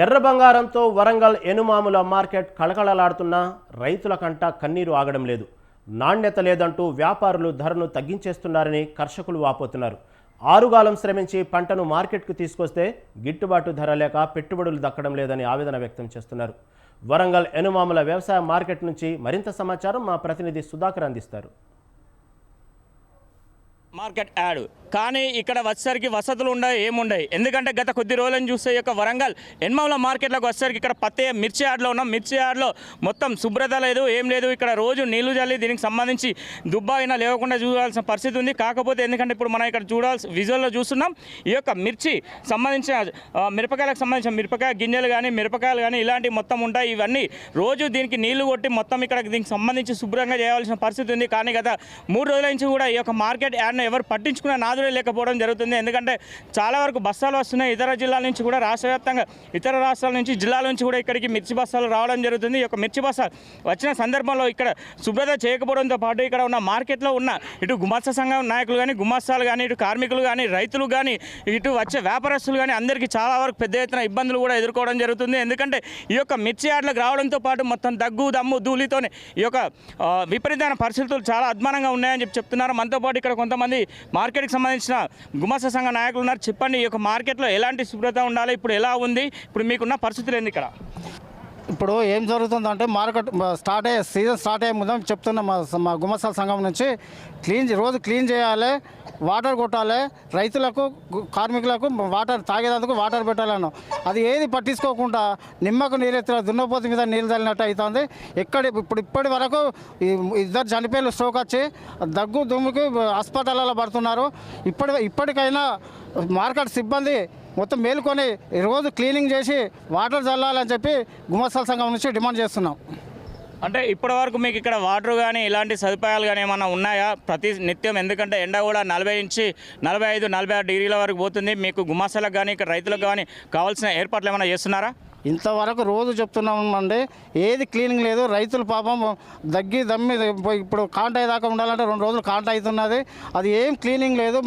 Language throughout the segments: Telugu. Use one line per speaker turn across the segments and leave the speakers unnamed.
ఎర్ర బంగారంతో వరంగల్ ఎనుమాముల మార్కెట్ కళకళలాడుతున్నా రైతుల కంట కన్నీరు ఆగడం లేదు. నాణ్యత లేదంటూ వ్యాపారులు ధరను తగ్గించేస్తున్నారని కర్షకులు వాపోతున్నారు. ఆరుగాలం శ్రమించి పంటను మార్కెట్కు తీసుకొస్తే గిట్టుబాటు ధర లేక పెట్టుబడులు దక్కడం లేదని ఆవేదన వ్యక్తం చేస్తున్నారు. వరంగల్ ఎనుమాముల వ్యవసాయ మార్కెట్ నుంచి మరింత సమాచారం మా ప్రతినిధి సుధాకర్ అందిస్తారు.
మార్కెట్ యాడ్ కానీ ఇక్కడ వచ్చేసరికి వసతులు ఉండవు, ఏముండవు. ఎందుకంటే గత కొద్ది రోజులను చూస్తే ఈ యొక్క వరంగల్ ఎన్మాముల మార్కెట్లోకి వచ్చేసరికి ఇక్కడ పత్తే మిర్చి యార్డ్లో ఉన్నాం. మిర్చి యార్డ్లో మొత్తం శుభ్రత లేదు, ఏం లేదు. ఇక్కడ రోజు నీళ్లు చల్లి దీనికి సంబంధించి దుబ్బా అయినా లేకుండా చూడాల్సిన పరిస్థితి ఉంది. కాకపోతే ఎందుకంటే ఇప్పుడు మనం ఇక్కడ విజువల్లో చూస్తున్నాం ఈ యొక్క మిర్చి సంబంధించిన మిరపకాయలకు సంబంధించిన మిరపకాయ గింజలు కానీ మిరపకాయలు కానీ ఇలాంటివి మొత్తం ఉంటాయి. ఇవన్నీ రోజు దీనికి నీళ్లు కొట్టి మొత్తం ఇక్కడ దీనికి సంబంధించి శుభ్రంగా చేయాల్సిన పరిస్థితి ఉంది. కానీ గత 3 రోజుల నుంచి కూడా ఈ యొక్క మార్కెట్ యార్డ్ను ఎవరు పట్టించుకునే నాదుడే లేకపోవడం జరుగుతుంది. ఎందుకంటే చాలా వరకు బస్తాలు వస్తున్నాయి ఇతర జిల్లాల నుంచి కూడా, రాష్ట్ర వ్యాప్తంగా ఇతర రాష్ట్రాల నుంచి జిల్లాల నుంచి కూడా ఇక్కడికి మిర్చి బస్తాలు రావడం జరుగుతుంది. ఈ యొక్క మిర్చి బస్తాలు వచ్చిన సందర్భంలో ఇక్కడ శుభ్రత చేయకపోవడంతో పాటు ఇక్కడ ఉన్న మార్కెట్లో ఉన్న ఇటు గుమస్తా సంఘం నాయకులు కానీ, గుమస్తాలు కానీ, ఇటు కార్మికులు కానీ, రైతులు కానీ, ఇటు వచ్చే వ్యాపారస్తులు కానీ అందరికీ చాలా వరకు పెద్ద ఎత్తున ఇబ్బందులు కూడా ఎదుర్కోవడం జరుగుతుంది. ఎందుకంటే ఈ యొక్క మిర్చి యార్డ్లకు రావడంతో పాటు మొత్తం దగ్గు దమ్ము ధూళితోనే ఈ యొక్క విపరీతమైన పరిస్థితులు చాలా అధ్వానంగా ఉన్నాయని చెప్తున్నారు. మనతో పాటు ఇక్కడ కొంతమంది మార్కెట్కి సంబంధించిన గుమస్తా సంఘ నాయకులు ఉన్నారు. చెప్పండి, ఈ యొక్క మార్కెట్లో ఎలాంటి శుభ్రత ఉండాలి, ఇప్పుడు ఎలా ఉంది, ఇప్పుడు మీకున్న పరిస్థితులు ఏంది ఇక్కడ?
ఇప్పుడు ఏం జరుగుతుందంటే మార్కెట్ సీజన్ స్టార్ట్ అయ్యే ముందు చెప్తున్నాం మా గుమస్తాల సంఘం నుంచి రోజు క్లీన్ చేయాలి, వాటర్ కొట్టాలి, రైతులకు కార్మికులకు వాటర్ తాగేందుకు వాటర్ పెట్టాలను. అది ఏది పట్టించుకోకుండా నిమ్మకు నీరెత్తిన దున్నపోతు మీద నీళ్ళు చల్లినట్టు అవుతుంది. ఇప్పటి వరకు 2 చనిపోయిన స్ట్రోక్ వచ్చి దగ్గు దుమ్ముకి హాస్పిటల్లో పడుతున్నారు. ఇప్పటికైనా మార్కెట్ సిబ్బంది మొత్తం మేలుకొని రోజు క్లీనింగ్ చేసి వాటర్ చల్లాలని చెప్పి గుమస్తాల సంఘం నుంచి డిమాండ్ చేస్తున్నాం.
అంటే ఇప్పటి వరకు మీకు ఇక్కడ వాటర్ కానీ ఇలాంటి సదుపాయాలు కానీ ఏమైనా ఉన్నాయా ప్రతి నిత్యం? ఎందుకంటే ఎండ కూడా 40 నుంచి 45, 46 డిగ్రీల వరకు పోతుంది. మీకు గుమస్తాలకు కానీ ఇక్కడ రైతులకు కానీ కావాల్సిన ఏర్పాట్లు ఏమైనా చేస్తున్నారా?
ఇంతవరకు రోజు చెప్తున్నామండి, ఏది క్లీనింగ్ లేదు. రైతులు పాపం దమ్మి ఇప్పుడు కాంట అయ్యేదాకా ఉండాలంటే 2 రోజులు కాంట అవుతున్నది. అది ఏం క్లీనింగ్ లేదు.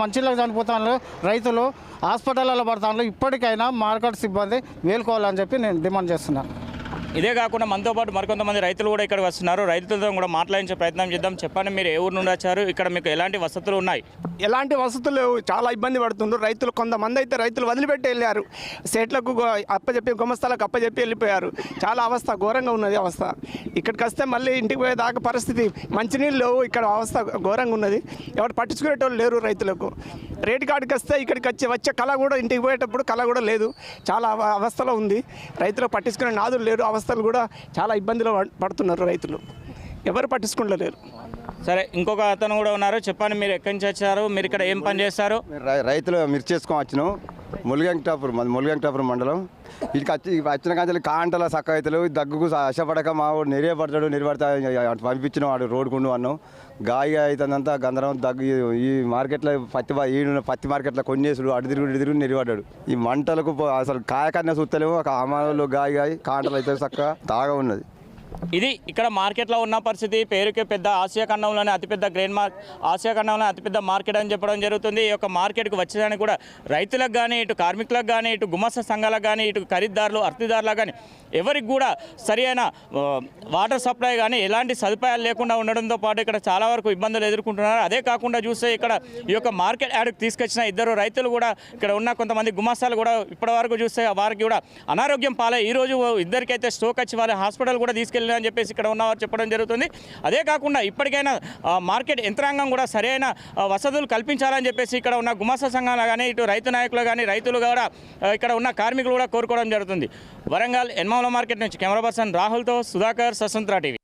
మంచిలో చనిపోతాను రైతులు, హాస్పిటల్లో పడతాను. ఇప్పటికైనా మార్కెట్ సిబ్బంది మేల్కోవాలని చెప్పి నేను డిమాండ్ చేస్తున్నాను.
ఇదే కాకుండా మనతో పాటు మరికొంతమంది రైతులు కూడా ఇక్కడ వస్తున్నారు. రైతులతో కూడా మాట్లాడించే ప్రయత్నం చేద్దాం. చెప్పండి, మీరు ఏ ఊరు నుండి వచ్చారు? ఇక్కడ మీకు ఎలాంటి వసతులు ఉన్నాయి?
ఎలాంటి వసతులు లేవు, చాలా ఇబ్బంది పడుతున్నారు రైతులు. కొంతమంది అయితే రైతులు వదిలిపెట్టి వెళ్ళారు, సెట్లకు అప్పచెప్పి గుమస్తాలకు అప్పచెప్పి వెళ్ళిపోయారు. చాలా అవస్థ ఘోరంగా ఉన్నది అవస్థ. ఇక్కడికి వస్తే మళ్ళీ ఇంటికి పోయేదాకా పరిస్థితి, మంచినీళ్ళు లేవు, ఇక్కడ అవస్థ ఘోరంగా ఉన్నది. ఎవరు పట్టించుకునేటోళ్ళు లేరు రైతులకు. రేటు కాడికి వస్తే ఇక్కడికి వచ్చే కళ కూడా, ఇంటికి పోయేటప్పుడు కళ కూడా లేదు. చాలా అవస్థలో ఉంది. రైతులు పట్టించుకునే నాదులు లేరు. అవస్థలు కూడా చాలా ఇబ్బందులు పడుతున్నారు రైతులు, ఎవరు పట్టించుకుంటలేరు.
సరే, ఇంకొక అతను కూడా ఉన్నారు. చెప్పండి, మీరు ఎక్కడి నుంచి వచ్చారు? మీరు ఇక్కడ ఏం పని చేస్తారు?
రైతులు మిర్చి చేసుకొని వచ్చినాం. ములుగంకటాపురం మండలం. ఇక్కడికి వచ్చిన కాంచెలు కాంటల సక్క అవుతారు, దగ్గుకు ఆశపడక మా వాడు నెరపడతా పంపించిన వాడు రోడ్డుకుండు అన్నాం. గాయ అవుతుందంతా గందరం దగ్గు. ఈ మార్కెట్లో పత్తి మార్కెట్లో కొన్నేసుడు అటు తిరుగు నెరపడ్డాడు. ఈ మంటలకు అసలు కాయకన్నా చూస్తలేము. ఒక అమాలు గాయ కాంటలు అయితే చక్క తాగా ఉన్నది.
ఇది ఇక్కడ మార్కెట్లో ఉన్న పరిస్థితి. పేరుకే పెద్ద ఆసియా ఖండంలోనే అతిపెద్ద ఆసియా ఖండంలోనే అతిపెద్ద మార్కెట్ అని చెప్పడం జరుగుతుంది. ఈ యొక్క మార్కెట్కి వచ్చేదానికి కూడా రైతులకు కానీ, ఇటు కార్మికులకు కానీ, ఇటు గుమస్తా సంఘాలకు కానీ, ఇటు ఖరీదారులు అర్తిదారులకు కానీ ఎవరికి కూడా సరి అయిన వాటర్ సప్లై కానీ ఎలాంటి సదుపాయాలు లేకుండా ఉండడంతో పాటు ఇక్కడ చాలా వరకు ఇబ్బందులు ఎదుర్కొంటున్నారు. అదే కాకుండా చూస్తే ఇక్కడ ఈ యొక్క మార్కెట్ యార్డ్కి తీసుకొచ్చిన 2 రైతులు కూడా, ఇక్కడ ఉన్న కొంతమంది గుమస్తాలు కూడా ఇప్పటి వరకు చూస్తే వారికి కూడా అనారోగ్యం పాలై ఈరోజు ఇద్దరికైతే స్ట్రోక్ వచ్చి వారి హాస్పిటల్ కూడా తీసుకెళ్ళి అని చెప్పేసి ఇక్కడ ఉన్నవారు చెప్పడం జరుగుతుంది. అదే కాకుండా ఇప్పటికైనా మార్కెట్ యంత్రాంగం కూడా సరైన వసతులు కల్పించాలని చెప్పేసి ఇక్కడ ఉన్న గుమస్తా సంఘాలు కానీ, ఇటు రైతు నాయకులు కానీ, రైతులు కూడా, ఇక్కడ ఉన్న కార్మికులు కూడా కోరుకోవడం జరుగుతుంది. వరంగల్ ఎన్మాముల మార్కెట్ నుంచి కెమెరా పర్సన్ రాహుల్తో సుధాకర్, స్వతంత్ర టీవీ.